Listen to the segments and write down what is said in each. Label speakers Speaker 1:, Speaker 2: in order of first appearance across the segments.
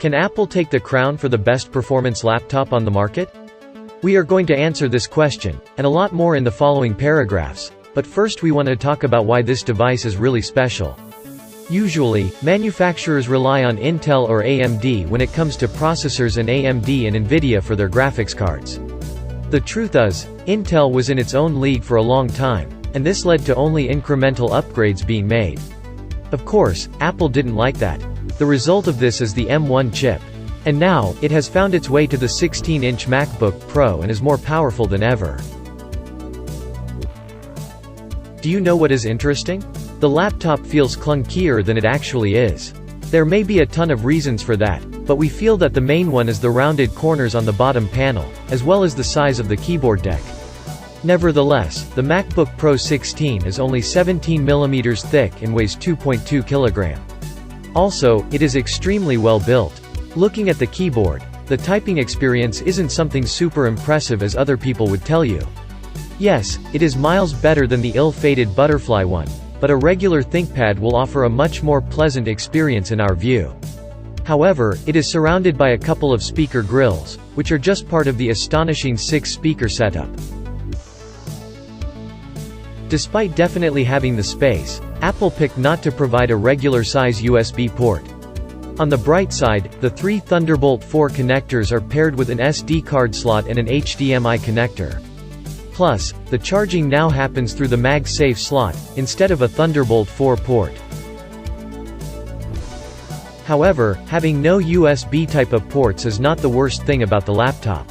Speaker 1: Can Apple take the crown for the best performance laptop on the market? We are going to answer this question, and a lot more in the following paragraphs, but first we want to talk about why this device is really special. Usually, manufacturers rely on Intel or AMD when it comes to processors and AMD and Nvidia for their graphics cards. The truth is, Intel was in its own league for a long time, and this led to only incremental upgrades being made. Of course, Apple didn't like that. The result of this is the M1 chip. And now, it has found its way to the 16-inch MacBook Pro and is more powerful than ever. Do you know what is interesting? The laptop feels clunkier than it actually is. There may be a ton of reasons for that, but we feel that the main one is the rounded corners on the bottom panel, as well as the size of the keyboard deck. Nevertheless, the MacBook Pro 16 is only 17 mm thick and weighs 2.2 kg. Also, it is extremely well built. Looking at the keyboard, the typing experience isn't something super impressive as other people would tell you. Yes, it is miles better than the ill-fated butterfly one, but a regular ThinkPad will offer a much more pleasant experience in our view. However, it is surrounded by a couple of speaker grills, which are just part of the astonishing 6-speaker setup. Despite definitely having the space, Apple picked not to provide a regular-size USB port. On the bright side, the 3 Thunderbolt 4 connectors are paired with an SD card slot and an HDMI connector. Plus, the charging now happens through the MagSafe slot, instead of a Thunderbolt 4 port. However, having no USB type of ports is not the worst thing about the laptop.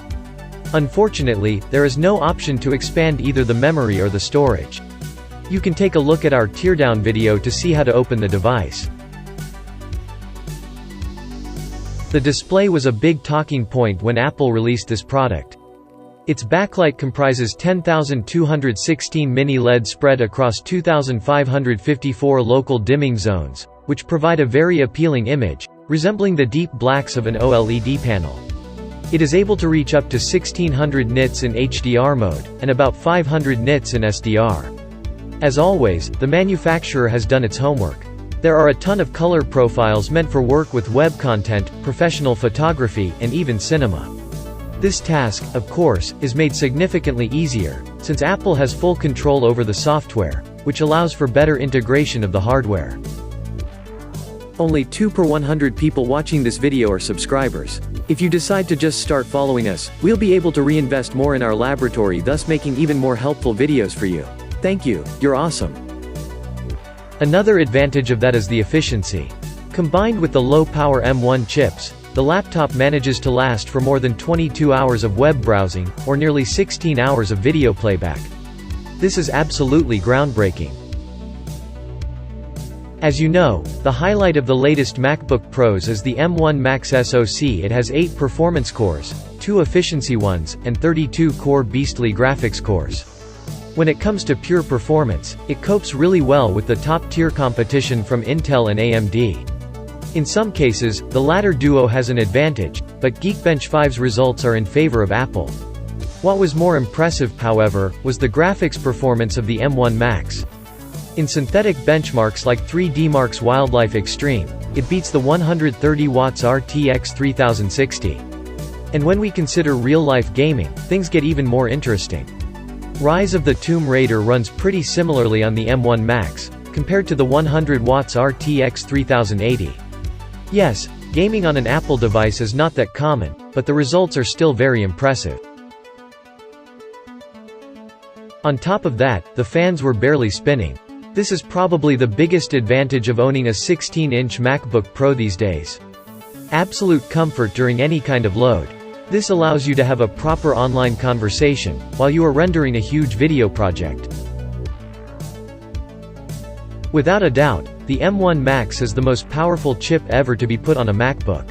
Speaker 1: Unfortunately, there is no option to expand either the memory or the storage. You can take a look at our teardown video to see how to open the device. The display was a big talking point when Apple released this product. Its backlight comprises 10,216 mini LED spread across 2,554 local dimming zones, which provide a very appealing image, resembling the deep blacks of an OLED panel. It is able to reach up to 1600 nits in HDR mode, and about 500 nits in SDR. As always, the manufacturer has done its homework. There are a ton of color profiles meant for work with web content, professional photography, and even cinema. This task, of course, is made significantly easier, since Apple has full control over the software, which allows for better integration of the hardware. Only 2 per 100 people watching this video are subscribers. If you decide to just start following us, we'll be able to reinvest more in our laboratory, thus making even more helpful videos for you. Thank you, you're awesome. Another advantage of that is the efficiency. Combined with the low-power M1 chips, the laptop manages to last for more than 22 hours of web browsing, or nearly 16 hours of video playback. This is absolutely groundbreaking. As you know, the highlight of the latest MacBook Pros is the M1 Max SoC. It has 8 performance cores, 2 efficiency ones, and 32 core beastly graphics cores. When it comes to pure performance, it copes really well with the top-tier competition from Intel and AMD. In some cases, the latter duo has an advantage, but Geekbench 5's results are in favor of Apple. What was more impressive, however, was the graphics performance of the M1 Max. In synthetic benchmarks like 3DMark's Wildlife Extreme, it beats the 130 watts RTX 3060. And when we consider real-life gaming, things get even more interesting. Rise of the Tomb Raider runs pretty similarly on the M1 Max, compared to the 100 watts RTX 3080. Yes, gaming on an Apple device is not that common, but the results are still very impressive. On top of that, the fans were barely spinning. This is probably the biggest advantage of owning a 16-inch MacBook Pro these days. Absolute comfort during any kind of load. This allows you to have a proper online conversation, while you are rendering a huge video project. Without a doubt, the M1 Max is the most powerful chip ever to be put on a MacBook.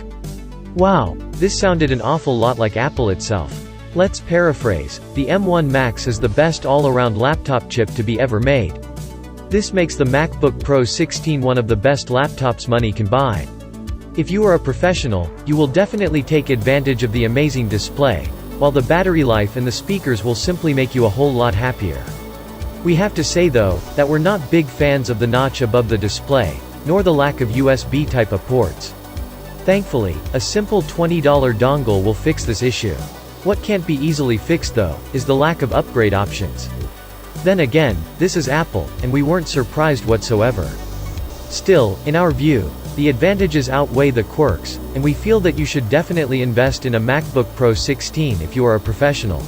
Speaker 1: Wow, this sounded an awful lot like Apple itself. Let's paraphrase, the M1 Max is the best all-around laptop chip to be ever made. This makes the MacBook Pro 16 one of the best laptops money can buy. If you are a professional, you will definitely take advantage of the amazing display, while the battery life and the speakers will simply make you a whole lot happier. We have to say though, that we're not big fans of the notch above the display, nor the lack of USB type of ports. Thankfully, a simple $20 dongle will fix this issue. What can't be easily fixed though, is the lack of upgrade options. Then again, this is Apple, and we weren't surprised whatsoever. Still, in our view, the advantages outweigh the quirks, and we feel that you should definitely invest in a MacBook Pro 16 if you are a professional.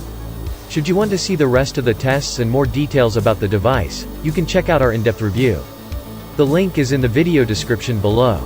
Speaker 1: Should you want to see the rest of the tests and more details about the device, you can check out our in-depth review. The link is in the video description below.